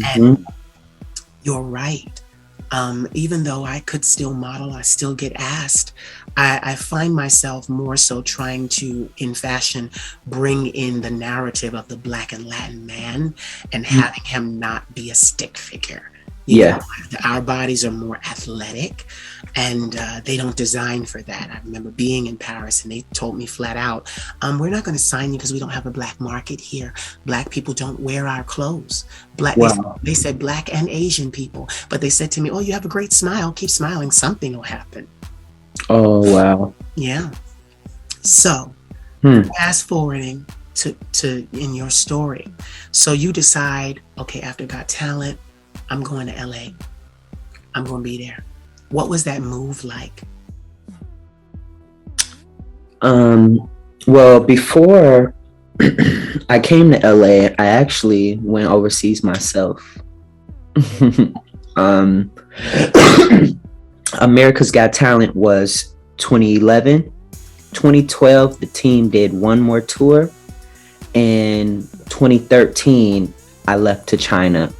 And Mhm. you're right. Even though I could still model, I still get asked. I find myself more so trying to, in fashion, bring in the narrative of the Black and Latin man and having him not be a stick figure. You know, Yeah. our bodies are more athletic and they don't design for that. I remember being in Paris and they told me flat out, we're not going to sign you because we don't have a black market here. Black people don't wear our clothes. Black, Wow. they said black and Asian people, but they said to me, oh, you have a great smile. Keep smiling. Something will happen. Oh, wow. Yeah. So Hmm. fast forwarding to in your story. So you decide, okay, after Got Talent, I'm going to LA. I'm going to be there. What was that move like? Um, well, before I came to LA, I actually went overseas myself. um, America's Got Talent was 2011. 2012, the team did one more tour. And 2013, I left to China.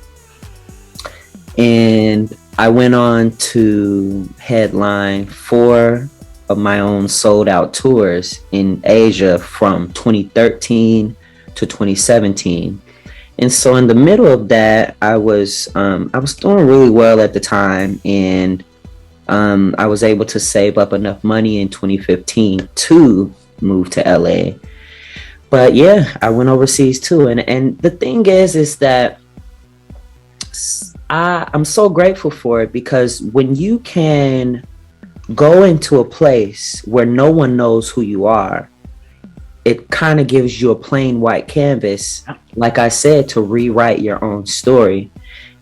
And I went on to headline 4 of my own sold out tours in Asia from 2013 to 2017. And so in the middle of that, I was doing really well at the time, and I was able to save up enough money in 2015 to move to LA. But yeah, I went overseas too, and the thing is that I'm so grateful for it, because when you can go into a place where no one knows who you are, it kind of gives you a plain white canvas, like I said, to rewrite your own story.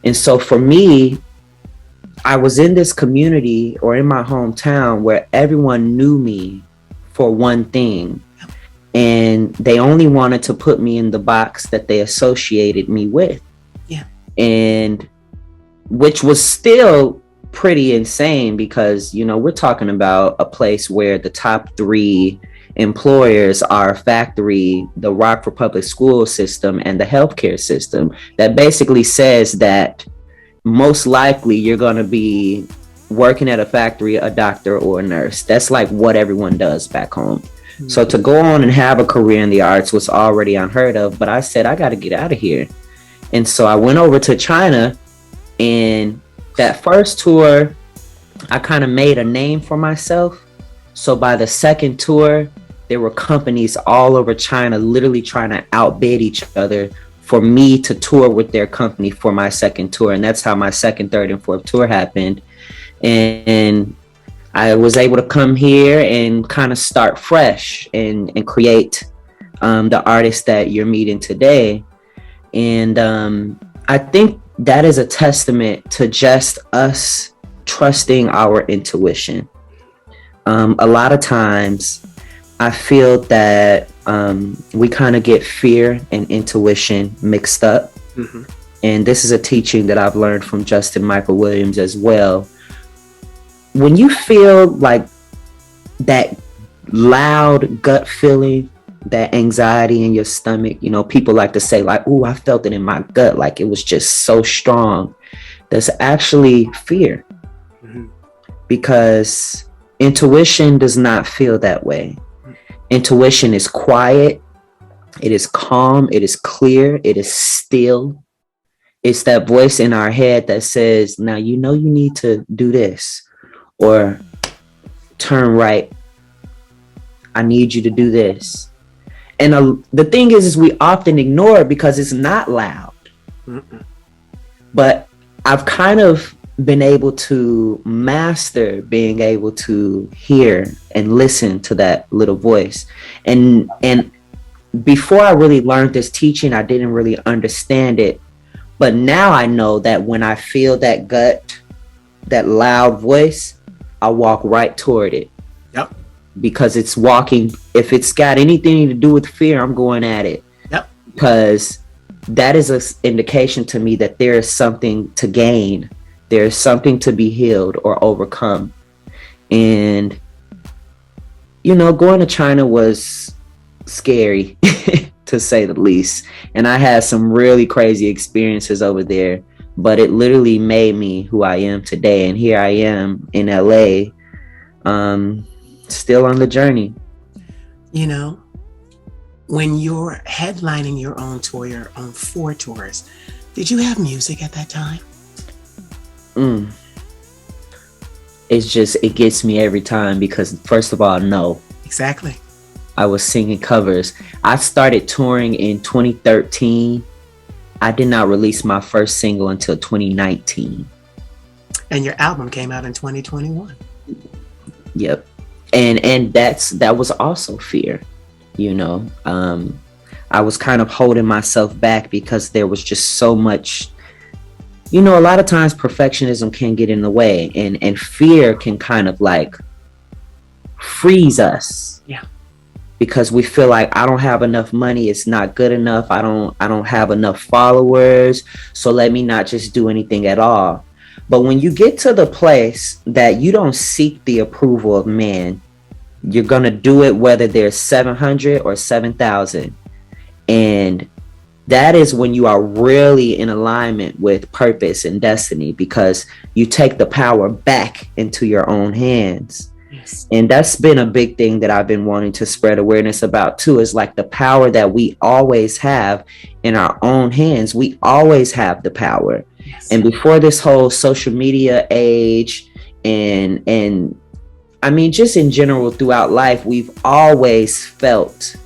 And so for me, I was in this community, or in my hometown, where everyone knew me for one thing, and they only wanted to put me in the box that they associated me with. Yeah. And which was still pretty insane, because we're talking about a place where the top 3 employers are factory, the Rockford Public School System, and the healthcare system. That basically says that most likely you're going to be working at a factory, a doctor or a nurse. That's like what everyone does back home. Mm-hmm. So to go on and have a career in the arts was already unheard of, but I said, I got to get out of here. And so I went over to China, and that first tour, I kind of made a name for myself. So by the second tour, there were companies all over China literally trying to outbid each other for me to tour with their company for my second tour. And that's how my second, third, and fourth tour happened. And I was able to come here and kind of start fresh and create the artist that you're meeting today. And I think that is a testament to just us trusting our intuition. A lot of times I feel that we kind of get fear and intuition mixed up. Mm-hmm. And this is a teaching that I've learned from Justin Michael Williams as well. When you feel like that loud gut feeling, that anxiety in your stomach, people like to say like, "Ooh, I felt it in my gut, like it was just so strong." That's actually fear. Mm-hmm. Because intuition does not feel that way. Intuition is quiet, it is calm, it is clear, it is still. It's that voice in our head that says, now you need to do this, or turn right. I need you to do this. And the thing is we often ignore it because it's not loud. Mm-mm. But I've kind of been able to master being able to hear and listen to that little voice. And before I really learned this teaching, I didn't really understand it. But now I know that when I feel that gut, that loud voice, I walk right toward it. Yep. Because it's walking, if it's got anything to do with fear, I'm going at it. Yep. Because that is an indication to me that there is something to gain. There's something to be healed or overcome. And, going to China was scary. to say the least. And I had some really crazy experiences over there, but it literally made me who I am today. And here I am in LA, still on the journey. You know, when you're headlining your own tour, your own 4 tours, did you have music at that time? Mm. It's just, it gets me every time because, first of all, no. Exactly. I was singing covers. I started touring in 2013. I did not release my first single until 2019. And your album came out in 2021. Yep. And that was also fear, you know. I was kind of holding myself back because there was just so much, you know, a lot of times perfectionism can get in the way, and fear can kind of like freeze us. Yeah. Because we feel like, I don't have enough money, it's not good enough, I don't have enough followers, so let me not just do anything at all. But when you get to the place that you don't seek the approval of man, you're gonna do it whether there's 700 or 7,000. And that is when you are really in alignment with purpose and destiny, because you take the power back into your own hands. Yes. And that's been a big thing that I've been wanting to spread awareness about too, is like the power that we always have in our own hands. We always have the power. Yes. And before this whole social media age, and I mean, just in general throughout life, we've always felt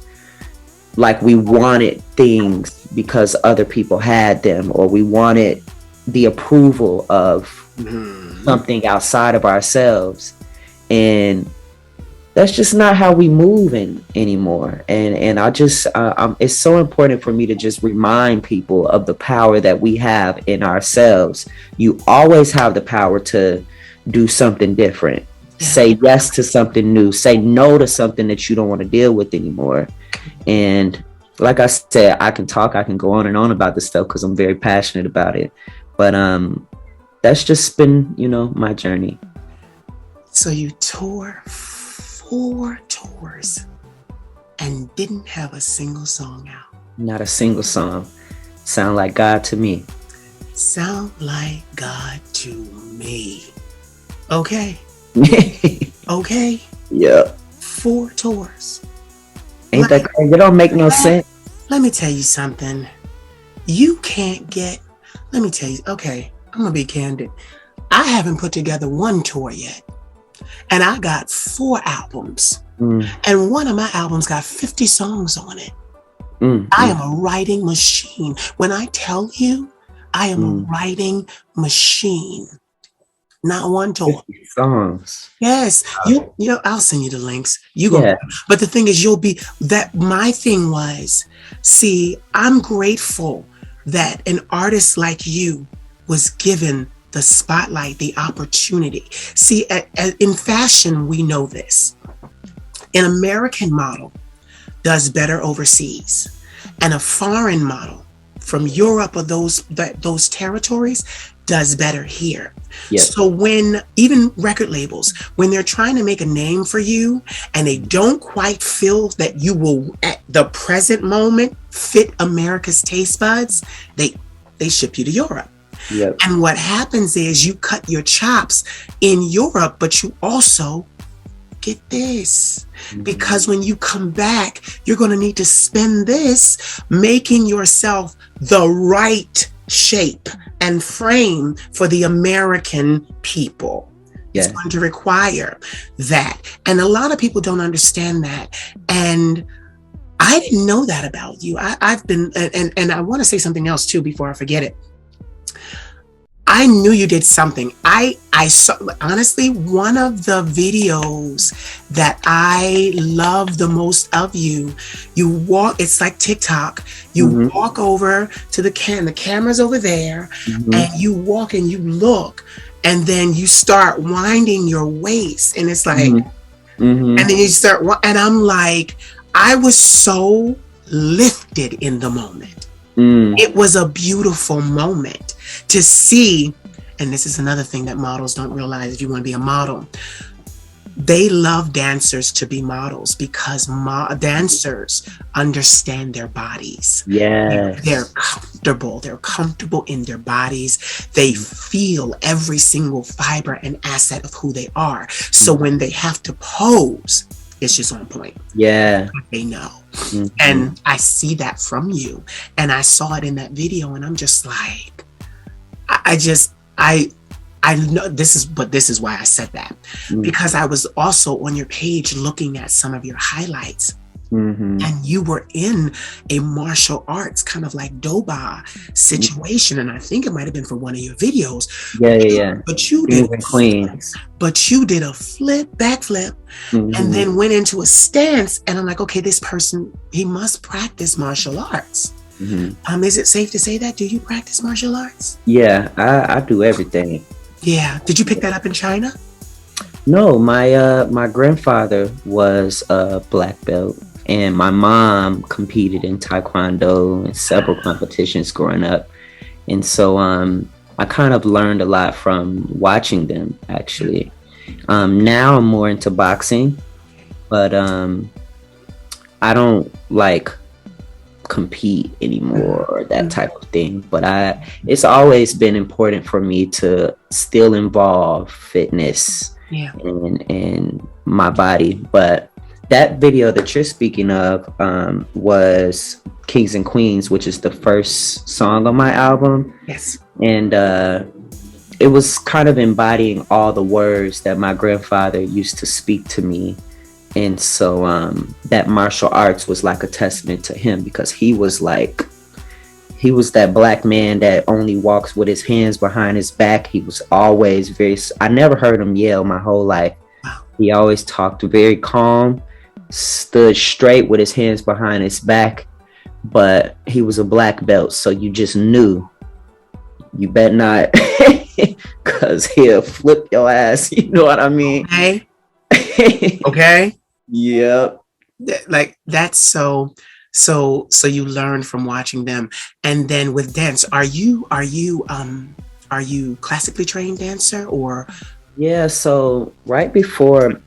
like we wanted things because other people had them, or we wanted the approval of something outside of ourselves. And that's just not how we move anymore. And I just, it's so important for me to just remind people of the power that we have in ourselves. You always have the power to do something different. Yeah. Say yes to something new. Say no to something that you don't want to deal with anymore. And like I said, I can go on and on about this stuff because I'm very passionate about it. But that's just been, you know, my journey. So you toured 4 tours and didn't have a single song out. Not a single song. Sound like God to me. Sound like God to me. Okay. Okay. Yeah. 4 tours. Ain't that crazy? It don't make no sense. Let me tell you something. You can't get, let me tell you, okay, I'm going to be candid. I haven't put together 1 tour yet. And I got 4 albums. And one of my albums got 50 songs on it. I am a writing machine. When I tell you, I am a writing machine. Not 1 tour. 50 songs. Yes. You know, I'll send you the links. You go. Yeah. But the thing is, my thing was, see, I'm grateful that an artist like you was given the spotlight, the opportunity. See, in fashion, we know this. An American model does better overseas, and a foreign model from Europe or those territories does better here. Yes. So when even record labels, when they're trying to make a name for you and they don't quite feel that you will at the present moment fit America's taste buds, they ship you to Europe. Yep. And what happens is you cut your chops in Europe, but you also get this. Because when you come back, you're going to need to spend this making yourself the right shape and frame for the American people. Yeah. It's going to require that. And a lot of people don't understand that. And I didn't know that about you. I've been, and I want to say something else too before I forget it. I knew you did something. I saw, honestly, one of the videos that I love the most of you walk, it's like TikTok. You walk over to the camera's over there, and you walk and you look, and then you start winding your waist, and it's like, and then you start, and I'm like, I was so lifted in the moment. It was a beautiful moment to see, and this is another thing that models don't realize if you want to be a model. they love dancers to be models because dancers understand their bodies. They're Yes. comfortable. They're comfortable in their bodies. They feel every single fiber and asset of who they are. So when they have to pose, it's just on point. Yeah. They know. Mhm. And I see that from you. And I saw it in that video, and I'm just like, I just, I know this is, but this is why I said that, because I was also on your page looking at some of your highlights, Mm-hmm. and you were in a martial arts kind of like doba situation, and I think it might have been for one of your videos. Yeah. But you Kings did, and queens. but you did a backflip, and then went into a stance, and I'm like, okay, this person, he must practice martial arts. Is it safe to say that? Do you practice martial arts? Yeah, I do everything. Yeah. Did you pick that up in China? No, my grandfather was a black belt, and my mom competed in taekwondo and several competitions growing up, and so I kind of learned a lot from watching them. Actually, now I'm more into boxing, but I don't like compete anymore or that type of thing, but it's always been important for me to still involve fitness in my body. But that video that you're speaking of was Kings and Queens, which is the first song on my album. Yes. And it was kind of embodying all the words that my grandfather used to speak to me. And so that martial arts was like a testament to him, because he was that black man that only walks with his hands behind his back. He was always I never heard him yell my whole life. Wow. He always talked very calm, stood straight with his hands behind his back, but he was a black belt. So you just knew you bet not, because he'll flip your ass. You know what I mean? Okay. Okay. Yep. Like that's so you learn from watching them. And then with dance, are you classically trained dancer or? Yeah, so right before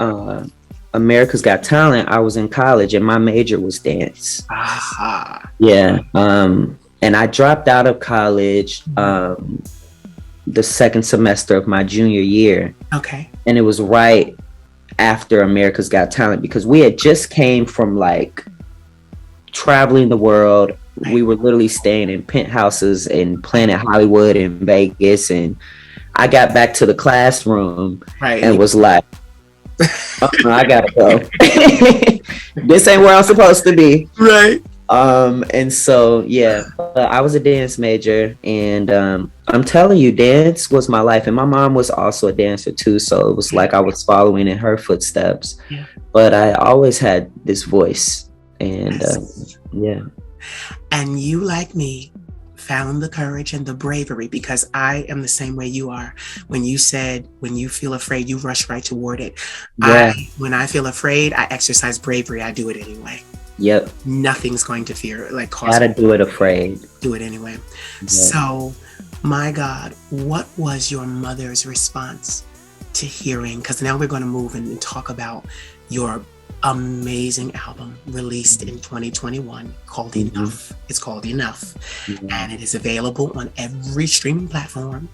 America's Got Talent, I was in college and my major was dance. Aha. Yeah. And I dropped out of college the second semester of my junior year. Okay. And it was right after America's Got Talent, because we had just came from like traveling the world. Right. We were literally staying in penthouses in Planet Hollywood in Vegas, and I got back to the classroom and was like, I gotta go. This ain't where I'm supposed to be. Right. And so, yeah, I was a dance major, and I'm telling you, dance was my life. And my mom was also a dancer too. So it was like I was following in her footsteps, but I always had this voice, and yeah. And you, like me, found the courage and the bravery, because I am the same way you are. When you said, when you feel afraid, you rush right toward it. Yeah. When I feel afraid, I exercise bravery. I do it anyway. Yep. Nothing's going to gotta do it afraid. Do it anyway. Yeah. So, my God, what was your mother's response to hearing? Because now we're going to move and talk about your amazing album released in 2021 called Enough. It's called Enough, and it is available on every streaming platform.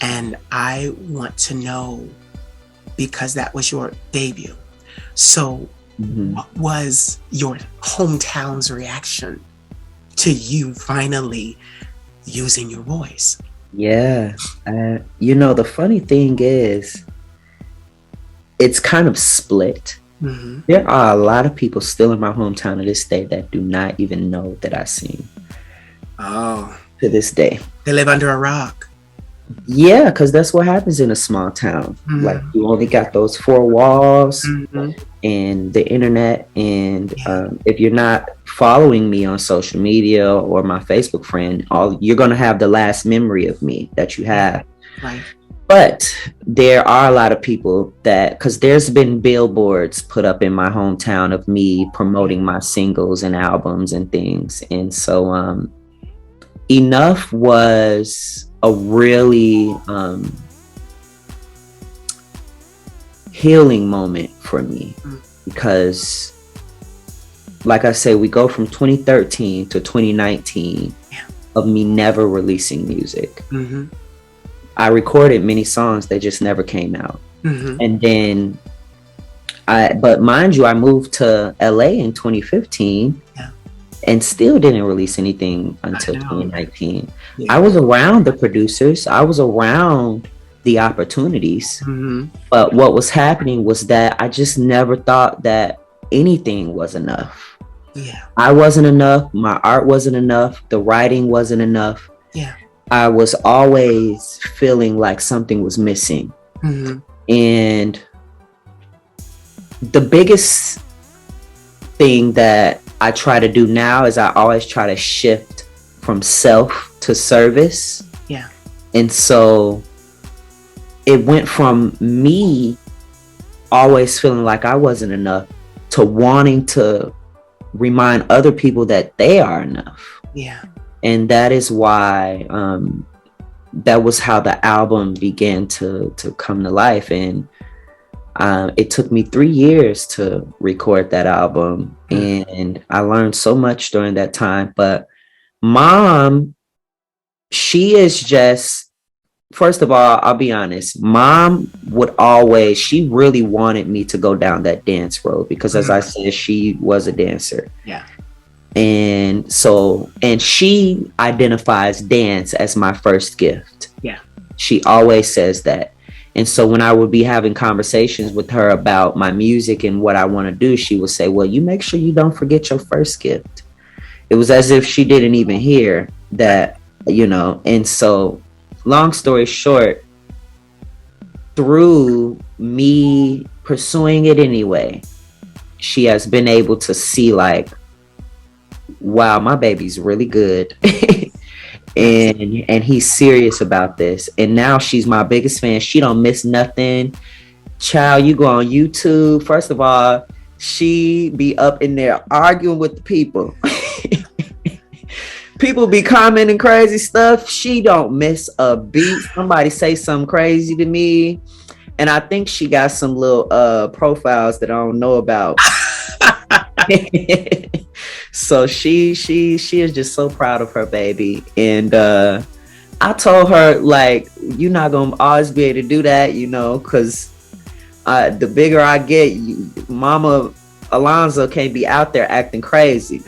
And I want to know, because that was your debut. So what was your hometown's reaction to you finally using your voice? Yeah. The funny thing is, it's kind of split. There are a lot of people still in my hometown to this day that do not even know that I sing. Oh. To this day. They live under a rock. Yeah, because that's what happens in a small town. Like, you only got those four walls and the internet. And if you're not following me on social media or my Facebook friend, you're going to have the last memory of me that you have. Right. But there are a lot of people because there's been billboards put up in my hometown of me promoting my singles and albums and things. And so Enough was a really healing moment for me, because like I say, we go from 2013 to 2019 of me never releasing music. I recorded many songs that just never came out. And then but mind you, I moved to LA in 2015 and still didn't release anything until 2019. I was around the producers, I was around the opportunities, but what was happening was that I just never thought that anything was enough. I wasn't enough, my art wasn't enough, the writing wasn't enough. I was always feeling like something was missing. And the biggest thing that I try to do now is I always try to shift from self to service. And so it went from me always feeling like I wasn't enough to wanting to remind other people that they are enough. And that is why that was how the album began to come to life. And it took me 3 years to record that album, and I learned so much during that time. But Mom, she is just, first of all, I'll be honest, Mom would always, she really wanted me to go down that dance road because, as I said, she was a dancer. And so, and she identifies dance as my first gift. She always says that. And so when I would be having conversations with her about my music and what I want to do, she would say, well, you make sure you don't forget your first gift. It was as if she didn't even hear that, you know. And so, long story short, through me pursuing it anyway, she has been able to see like, wow, my baby's really good. and he's serious about this. And now she's my biggest fan. She don't miss nothing. Child, you go on YouTube. First of all, she be up in there arguing with the people. People be commenting crazy stuff. She don't miss a beat. Somebody say something crazy to me, and I think she got some little profiles that I don't know about. So she is just so proud of her baby. And I told her, like, you're not gonna always be able to do that, you know, because the bigger I get, Mama Alonzo can't be out there acting crazy.